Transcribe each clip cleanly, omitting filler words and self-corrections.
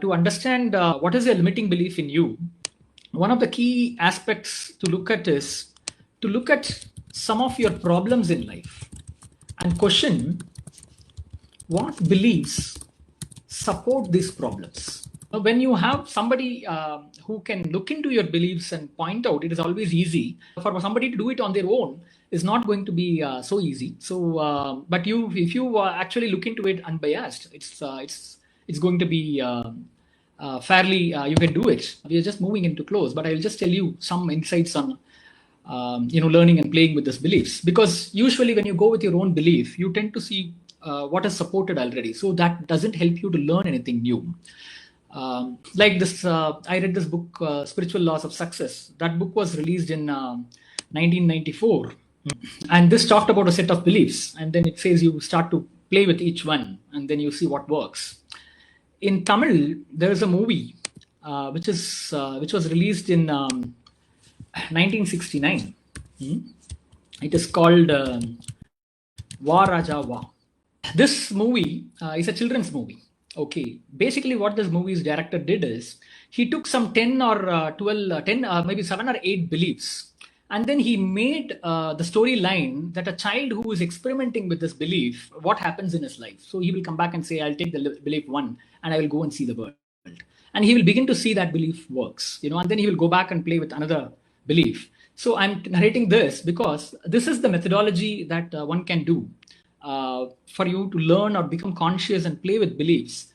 to understand what is a limiting belief in you, one of the key aspects to look at is to look at some of your problems in life and question what beliefs support these problems. When you have somebody who can look into your beliefs and point out, it is always easy. For somebody to do it on their own is not going to be so easy. So, but if you actually look into it unbiased, it's going to be fairly. You can do it. We are just moving into close, but I will just tell you some insights on learning and playing with these beliefs. Because usually when you go with your own belief, you tend to see what is supported already. So that doesn't help you to learn anything new. Like this, I read this book, Spiritual Laws of Success. That book was released in 1994. And this talked about a set of beliefs. And then it says you start to play with each one and then you see what works. In Tamil, there is a movie which was released in 1969. It is called Va Raja Va. This movie is a children's movie. Okay, basically what this movie's director did is he took some 10 or 12, 10, maybe 7 or 8 beliefs, and then he made the storyline that a child who is experimenting with this belief, what happens in his life. So he will come back and say, I'll take the belief 1 and I will go and see the world. And he will begin to see that belief works, and then he will go back and play with another belief. So I'm narrating this because this is the methodology that one can do. For you to learn or become conscious and play with beliefs,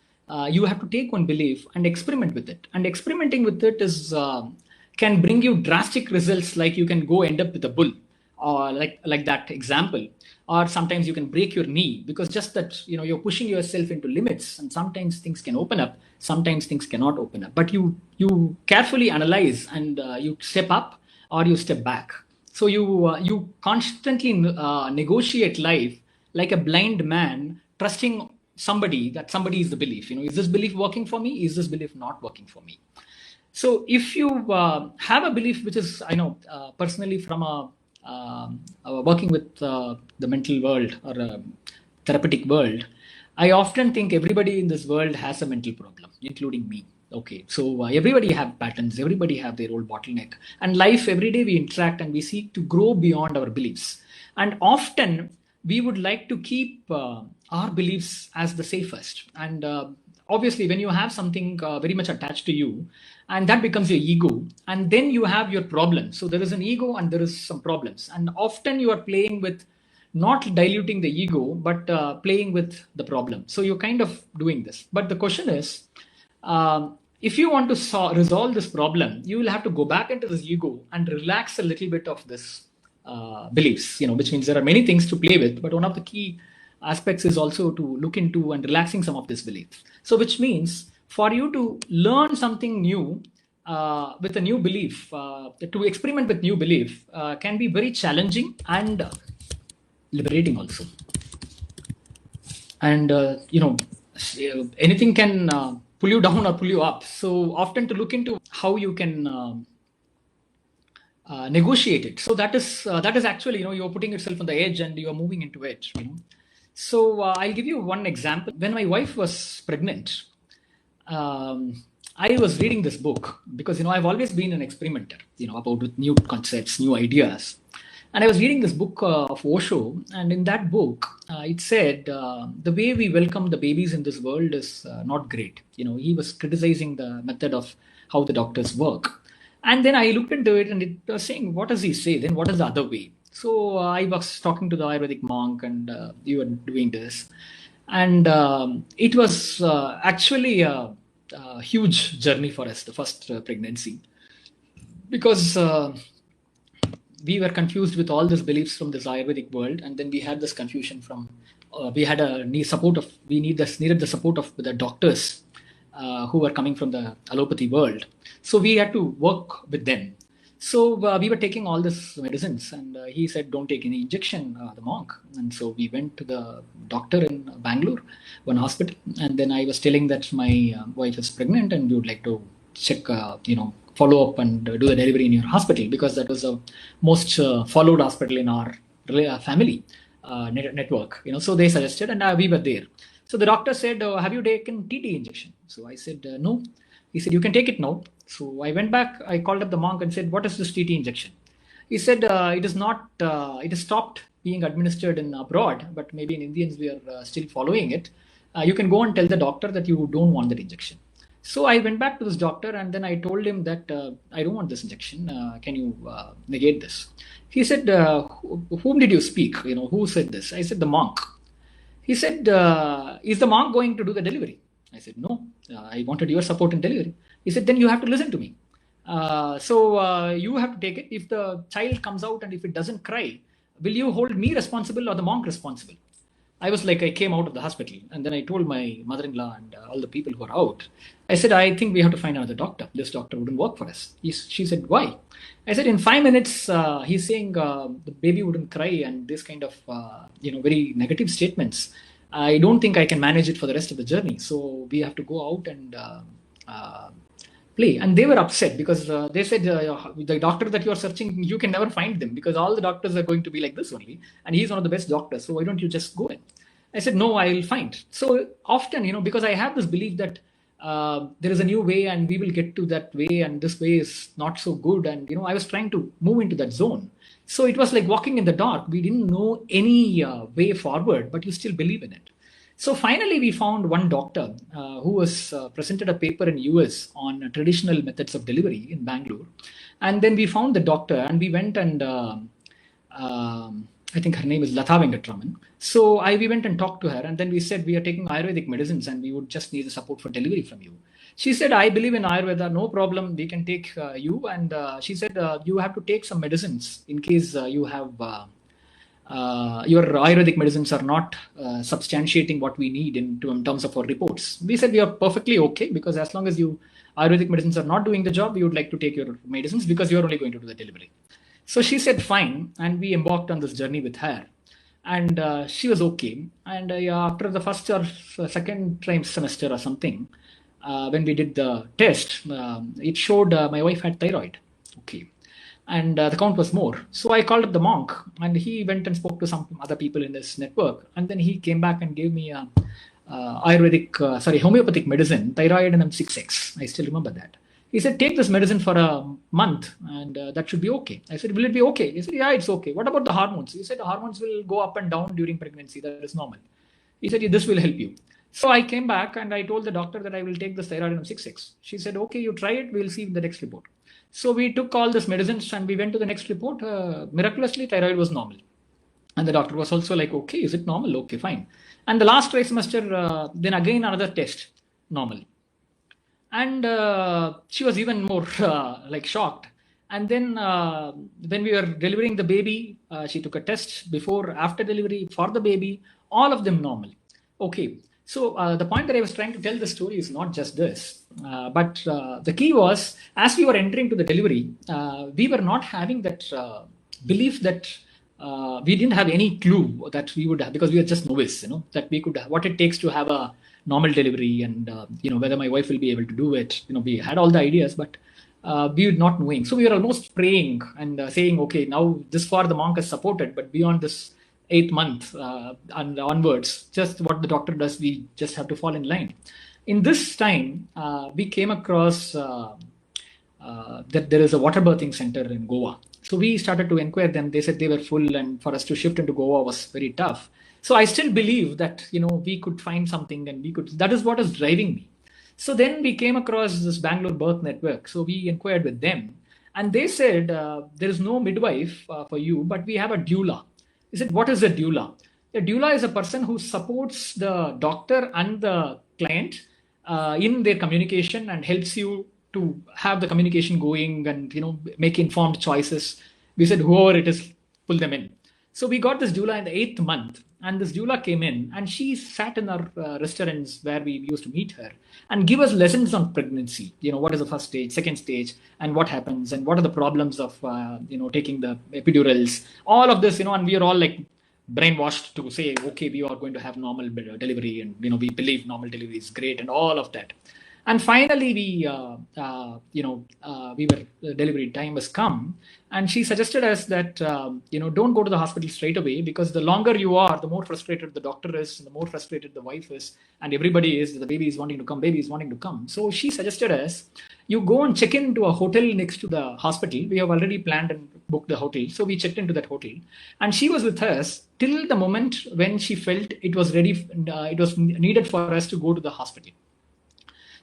you have to take one belief and experiment with it. And experimenting with it is can bring you drastic results, like you can go end up with a bull, or like that example. Or sometimes you can break your knee because just that you're pushing yourself into limits, and sometimes things can open up, sometimes things cannot open up. But you carefully analyze and you step up or you step back. So you constantly negotiate life like a blind man, trusting somebody that somebody is the belief. Is this belief working for me? Is this belief not working for me? So if you have a belief, which is, personally from working with the mental world or therapeutic world, I often think everybody in this world has a mental problem, including me. Okay, so everybody have patterns, everybody have their own bottleneck. And life, every day we interact and we seek to grow beyond our beliefs. And often, we would like to keep our beliefs as the safest. And obviously, when you have something very much attached to you, and that becomes your ego, and then you have your problem. So there is an ego and there is some problems. And often you are playing with not diluting the ego, but playing with the problem. So you're kind of doing this. But the question is, if you want to resolve this problem, you will have to go back into this ego and relax a little bit of this beliefs, which means there are many things to play with, but one of the key aspects is also to look into and relaxing some of this belief. So which means for you to learn something new with a new belief, to experiment with new belief can be very challenging and liberating also. And, anything can pull you down or pull you up. So often to look into how you can negotiate it. So that is actually, you're putting yourself on the edge and you're moving into it. So I'll give you one example. When my wife was pregnant, I was reading this book because, I've always been an experimenter, about with new concepts, new ideas. And I was reading this book of Osho, and in that book, it said the way we welcome the babies in this world is not great. He was criticizing the method of how the doctors work. And then I looked into it and it was saying, what does he say? Then what is the other way? So I was talking to the Ayurvedic monk and you were doing this. And it was actually a huge journey for us, the first pregnancy. Because we were confused with all these beliefs from this Ayurvedic world. And then we had this confusion from, we needed the support of the doctors who were coming from the allopathy world. So we had to work with them. So we were taking all these medicines and he said, don't take any injection, the monk. And so we went to the doctor in Bangalore, one hospital. And then I was telling that my wife is pregnant and we would like to check, follow up and do the delivery in your hospital, because that was the most followed hospital in our family network. So they suggested and we were there. So the doctor said, have you taken TT injection? So I said, no. He said, you can take it now. So I went back, I called up the monk and said, what is this TT injection? He said, it is not, it has stopped being administered in abroad, but maybe in Indians we are still following it. You can go and tell the doctor that you don't want that injection. So I went back to this doctor and then I told him that I don't want this injection. Can you negate this? He said, whom did you speak? Who said this? I said, the monk. He said, is the monk going to do the delivery? I said, no, I wanted your support in delivery. He said, then you have to listen to me. So you have to take it. If the child comes out and if it doesn't cry, will you hold me responsible or the monk responsible? I was like, I came out of the hospital and then I told my mother-in-law and all the people who are out, I said, I think we have to find another doctor. This doctor wouldn't work for us. She said, why? I said, in 5 minutes, he's saying the baby wouldn't cry and this kind of, very negative statements. I don't think I can manage it for the rest of the journey. So we have to go out and play. And they were upset because they said, the doctor that you are searching, you can never find them because all the doctors are going to be like this only. And he's one of the best doctors. So why don't you just go in? I said, no, I will find. So often, because I have this belief that there is a new way and we will get to that way and this way is not so good. And, I was trying to move into that zone. So it was like walking in the dark. We didn't know any way forward, but you still believe in it. So finally, we found one doctor who was presented a paper in US on traditional methods of delivery in Bangalore. And then we found the doctor and we went and I think her name is Latha Venkatraman. So we went and talked to her and then we said, we are taking Ayurvedic medicines and we would just need the support for delivery from you. She said, I believe in Ayurveda, no problem, we can take you. And she said, you have to take some medicines in case you have, your Ayurvedic medicines are not substantiating what we need in terms of our reports. We said, we are perfectly okay because as long as Ayurvedic medicines are not doing the job, we would like to take your medicines because you're only going to do the delivery. So she said, fine. And we embarked on this journey with her. And she was okay. And after the first or second trimester or something, when we did the test, it showed my wife had thyroid. Okay. And the count was more. So I called up the monk and he went and spoke to some other people in this network. And then he came back and gave me homeopathic medicine, thyroid and M6X. I still remember that. He said, take this medicine for a month and that should be okay. I said, will it be okay? He said, yeah, it's okay. What about the hormones? He said, the hormones will go up and down during pregnancy. That is normal. He said, this will help you. So I came back and I told the doctor that I will take this thyroid M6X. She said, okay, you try it. We'll see in the next report. So we took all these medicines and we went to the next report. Miraculously, thyroid was normal. And the doctor was also like, okay, is it normal? Okay, fine. And the last trimester, then again another test, normal. And she was even more shocked. And then when we were delivering the baby, she took a test before, after delivery, for the baby, all of them normal. Okay. So the point that I was trying to tell the story is not just this, but the key was, as we were entering to the delivery, we were not having that belief that we didn't have any clue that we would have, because we were just novice, that we could have what it takes to have a normal delivery and, whether my wife will be able to do it. We had all the ideas, but we were not knowing. So we were almost praying and saying, okay, now this far the monk has supported, but beyond this 8th month and onwards, just what the doctor does, we just have to fall in line. In this time, we came across that there is a water birthing center in Goa. So we started to inquire them. They said they were full and for us to shift into Goa was very tough. So I still believe that, we could find something and that is what is driving me. So then we came across this Bangalore Birth Network. So we inquired with them and they said, there is no midwife for you, but we have a doula. I said, what is a doula? A doula is a person who supports the doctor and the client in their communication and helps you to have the communication going and, make informed choices. We said, whoever it is, pull them in. So we got this doula in the 8th month and this doula came in and she sat in our restaurants where we used to meet her and give us lessons on pregnancy. What is the first stage, second stage, and what happens and what are the problems of, taking the epidurals, all of this, and we are all like brainwashed to say, okay, we are going to have normal delivery and, we believe normal delivery is great and all of that. And finally, we were delivery time has come, and she suggested us that don't go to the hospital straight away, because the longer you are, the more frustrated the doctor is, and the more frustrated the wife is, and everybody is. The baby is wanting to come, baby is wanting to come. So she suggested us, you go and check into a hotel next to the hospital. We have already planned and booked the hotel, so we checked into that hotel, and she was with us till the moment when she felt it was ready. It was needed for us to go to the hospital.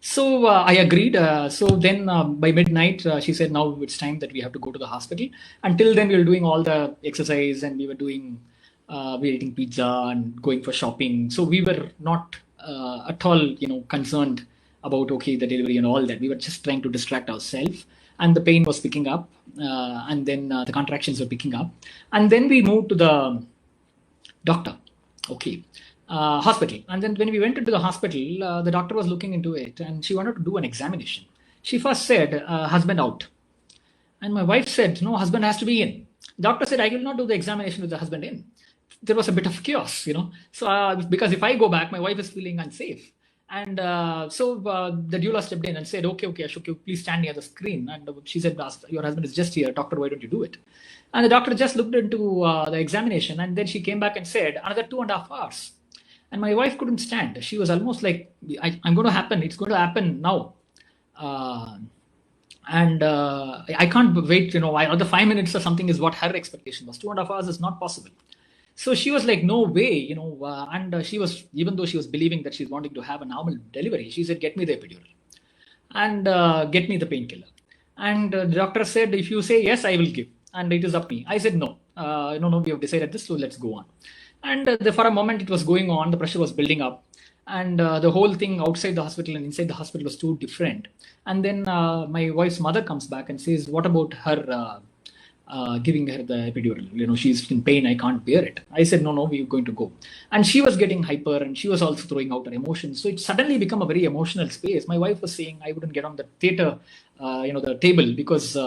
So I agreed. So then by midnight, she said, now it's time that we have to go to the hospital. Until then, we were doing all the exercise, and we were eating pizza and going for shopping. So we were not at all, concerned about, the delivery and all that. We were just trying to distract ourselves. And the pain was picking up. And then the contractions were picking up. And then we moved to the doctor. Hospital. And then when we went into the hospital, the doctor was looking into it, and she wanted to do an examination. She first said, husband out. And my wife said, no, husband has to be in. Doctor said, I will not do the examination with the husband in. There was a bit of chaos, So because if I go back, my wife is feeling unsafe. And so the doula stepped in and said, okay, Ashok, please stand near the screen. And she said, your husband is just here. Doctor, why don't you do it? And the doctor just looked into the examination, and then she came back and said, another 2.5 hours. And my wife couldn't stand. She was almost like, I'm going to happen. It's going to happen now. I can't wait, another 5 minutes or something is what her expectation was. 2.5 hours is not possible. So she was like, no way, and she was, even though she was believing that she's wanting to have a normal delivery, she said, get me the epidural and get me the painkiller. And the doctor said, if you say yes, I will give. And it is up to me. I said, no, we have decided this, so let's go on. And for a moment it was going on, the pressure was building up, and the whole thing outside the hospital and inside the hospital was too different. And then my wife's mother comes back and says, what about her giving her the epidural? She's in pain, I can't bear it. I said, no, we're going to go. And she was getting hyper, and she was also throwing out her emotions. So it suddenly became a very emotional space. My wife was saying, I wouldn't get on the theater, the table, because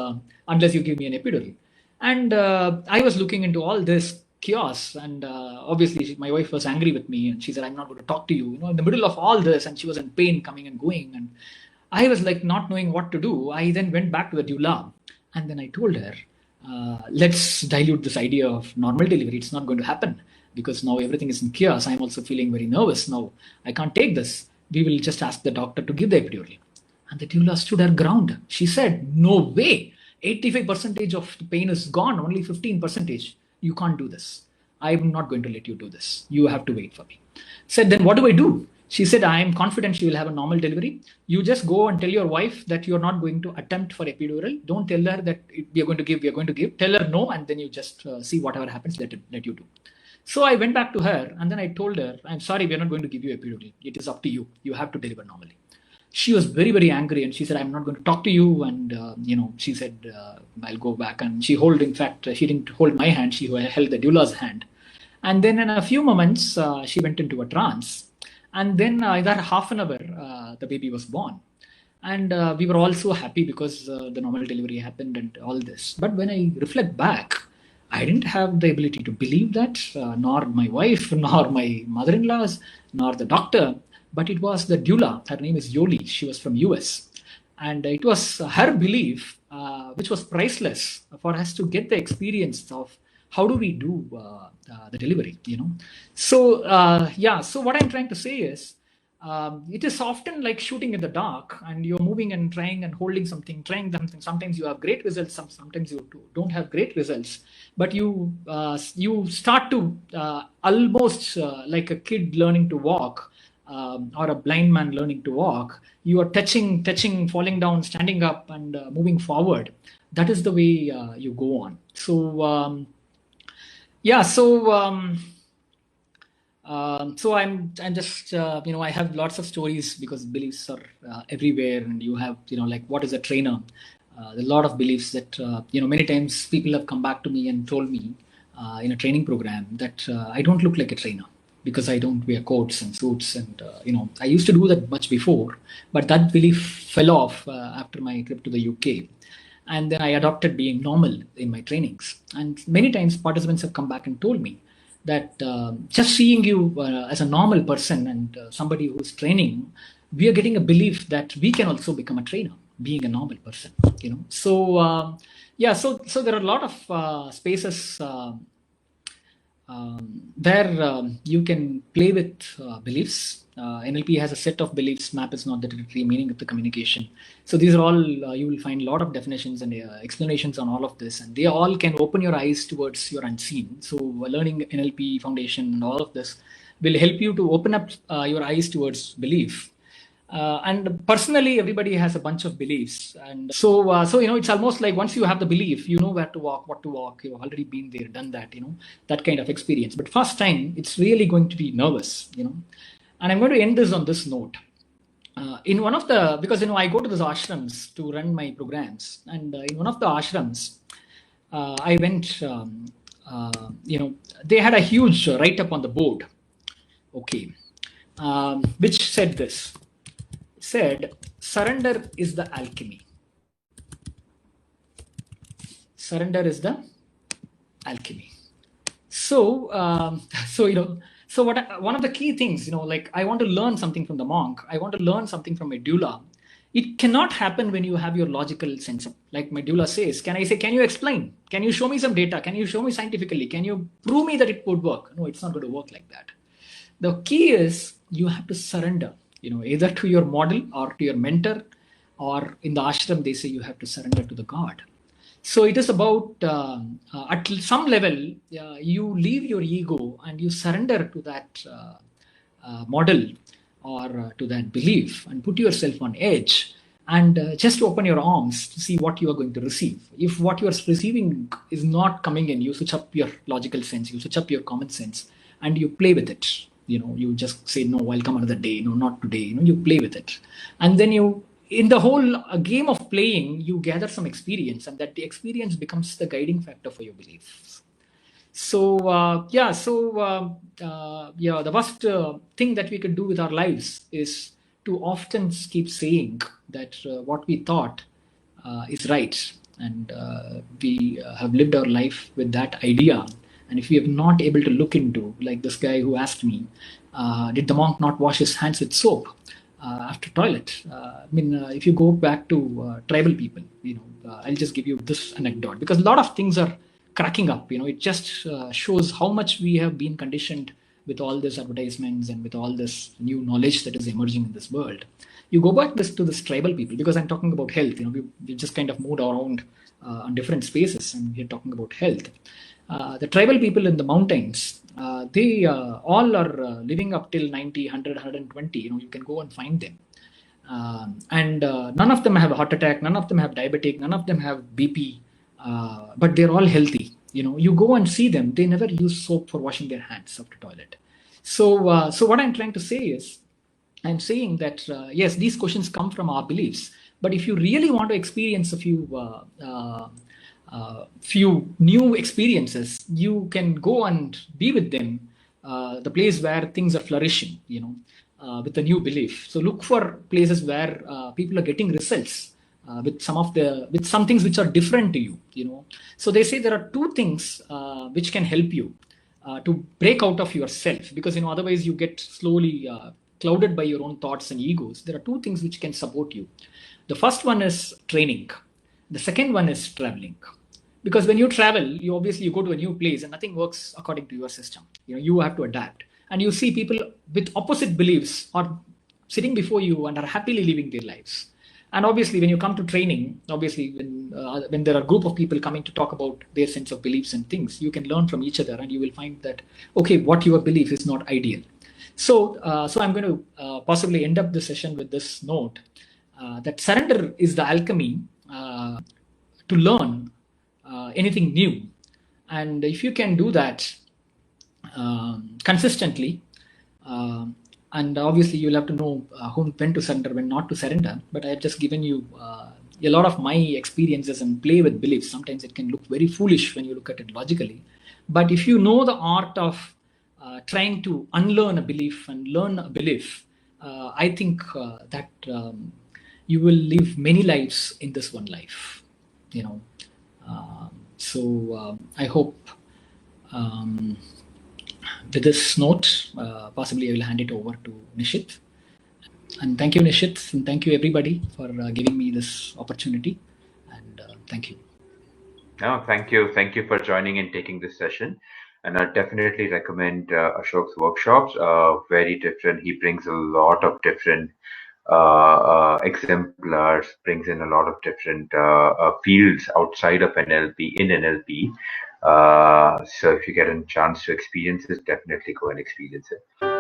unless you give me an epidural. And I was looking into all this chaos, and obviously my wife was angry with me, and she said, I'm not going to talk to you, in the middle of all this. And she was in pain, coming and going, and I was like not knowing what to do. I then went back to the doula, and then I told her, let's dilute this idea of normal delivery. It's not going to happen, because now everything is in chaos. I'm also feeling very nervous now. I can't take this. We will just ask the doctor to give the epidural. And the doula stood her ground. She said, no way. 85% of the pain is gone, only 15%. You can't do this. I'm not going to let you do this. You have to wait for me. Said, then what do I do? She said, I am confident she will have a normal delivery. You just go and tell your wife that you're not going to attempt for epidural. Don't tell her that we are going to give. Tell her no, and then you just see whatever happens, let you do. So I went back to her, and then I told her, I'm sorry, we're not going to give you epidural. It is up to you. You have to deliver normally. She was very, very angry, and she said, I'm not going to talk to you. And, she said, I'll go back. And she didn't hold my hand. She held the doula's hand. And then in a few moments, she went into a trance. And then either half an hour, the baby was born. And we were all so happy because the normal delivery happened and all this. But when I reflect back, I didn't have the ability to believe that, nor my wife, nor my mother-in-laws, nor the doctor. But it was the doula. Her name is Yoli. She was from US. And it was her belief, which was priceless for us to get the experience of how do we do the delivery, So, so what I'm trying to say is, it is often like shooting in the dark, and you're moving and trying and holding something, trying something. Sometimes you have great results, sometimes you don't have great results. But you start to almost like a kid learning to walk, or a blind man learning to walk. You are touching, falling down, standing up, and moving forward. That is the way you go on. So so I'm just I have lots of stories, because beliefs are everywhere, and you have like, what is a trainer? There are a lot of beliefs that many times people have come back to me and told me in a training program that I don't look like a trainer, because I don't wear coats and suits, and I used to do that much before, but that belief fell off after my trip to the UK. And then I adopted being normal in my trainings. And many times participants have come back and told me that just seeing you as a normal person and somebody who's training, we are getting a belief that we can also become a trainer, being a normal person. So so there are a lot of spaces where you can play with beliefs. NLP has a set of beliefs. Map is not the territory, meaning of the communication. So these are all, you will find a lot of definitions and explanations on all of this, and they all can open your eyes towards your unseen. So learning NLP foundation and all of this will help you to open up your eyes towards belief. And personally, everybody has a bunch of beliefs, and so it's almost like once you have the belief, you know where to walk, what to walk. You've already been there, done that, that kind of experience. But first time, it's really going to be nervous, And I'm going to end this on this note. In one of the, because I go to these ashrams to run my programs, and in one of the ashrams, I went. They had a huge write-up on the board, okay, which said this. Said, surrender is the alchemy. Surrender is the alchemy. So, one of the key things, like I want to learn something from the monk. I want to learn something from my doula. It cannot happen when you have your logical sense. Like my doula says, can you explain? Can you show me some data? Can you show me scientifically? Can you prove me that it would work? No, it's not going to work like that. The key is you have to surrender. Either to your model or to your mentor, or in the ashram, they say you have to surrender to the God. So it is about, at some level, you leave your ego and you surrender to that model or to that belief and put yourself on edge and just open your arms to see what you are going to receive. If what you are receiving is not coming in, you switch up your logical sense, you switch up your common sense, and you play with it. You just say, no, I'll come another day. No, not today. You play with it. And then in the whole game of playing, you gather some experience, and that the experience becomes the guiding factor for your beliefs. So, the worst thing that we could do with our lives is to often keep saying that what we thought is right. And we have lived our life with that idea. And if we have not able to look into, like this guy who asked me, did the monk not wash his hands with soap after toilet? If you go back to tribal people, I'll just give you this anecdote, because a lot of things are cracking up. It just shows how much we have been conditioned with all these advertisements and with all this new knowledge that is emerging in this world. You go back to this tribal people, because I'm talking about health. We just kind of moved around on different spaces, and we're talking about health. The tribal people in the mountains, they all are living up till 90, 100, 120. You can go and find them. And none of them have a heart attack, none of them have diabetic, none of them have BP, but they're all healthy. You go and see them, they never use soap for washing their hands after toilet. So what I'm trying to say is, I'm saying that, yes, these questions come from our beliefs, but if you really want to experience a few new experiences, you can go and be with them, the place where things are flourishing, with a new belief. So look for places where people are getting results with some things which are different to you. So they say there are two things which can help you to break out of yourself, because otherwise you get slowly clouded by your own thoughts and egos. There are two things which can support you. The first one is training. The second one is traveling. Because when you travel, you go to a new place and nothing works according to your system. You have to adapt. And you see people with opposite beliefs are sitting before you and are happily living their lives. And obviously, when you come to training, obviously, when there are a group of people coming to talk about their sense of beliefs and things, you can learn from each other, and you will find that, okay, what your belief is not ideal. So I'm going to possibly end up the session with this note, that surrender is the alchemy to learn anything new. And if you can do that consistently, and obviously you'll have to know when to surrender, when not to surrender. But I have just given you a lot of my experiences and play with beliefs. Sometimes it can look very foolish when you look at it logically. But if you know the art of trying to unlearn a belief and learn a belief, I think that you will live many lives in this one life. So I hope with this note, possibly I will hand it over to Nishit. And thank you, Nishit, and thank you everybody for giving me this opportunity. And thank you. No, thank you. Thank you for joining and taking this session. And I definitely recommend Ashok's workshops. Very different. He brings a lot of different exemplars, brings in a lot of different fields outside of NLP, in NLP. So if you get a chance to experience it, definitely go and experience it.